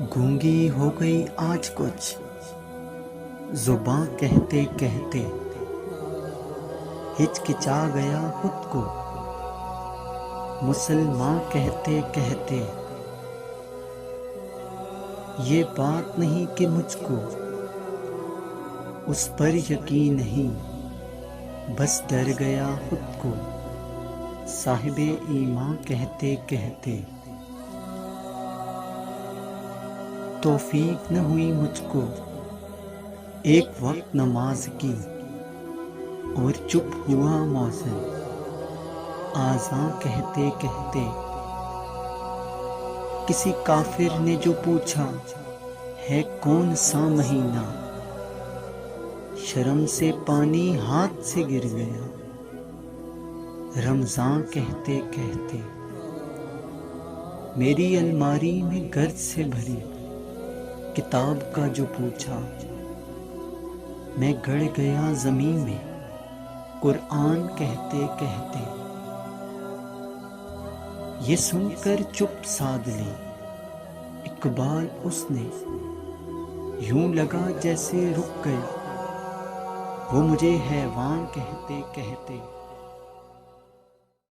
गूंगी हो गई आज कुछ जुबां कहते कहते, हिचकिचा गया खुद को मुसलमान कहते कहते। ये बात नहीं कि मुझको उस पर यकीन नहीं, बस डर गया खुद को साहिबे ईमान कहते कहते। तौफीक न हुई मुझको एक वक्त नमाज की, और चुप हुआ मौसम आज़ां कहते कहते। किसी काफिर ने जो पूछा है कौन सा महीना, शर्म से पानी हाथ से गिर गया रमजान कहते कहते। मेरी अलमारी में गर्द से भरी किताब का जो पूछा, मैं गड़ गया ज़मीन में कुरान कहते कहते। ये सुनकर चुप साध ली इकबाल उसने, यूं लगा जैसे रुक गया वो मुझे हैवान कहते कहते।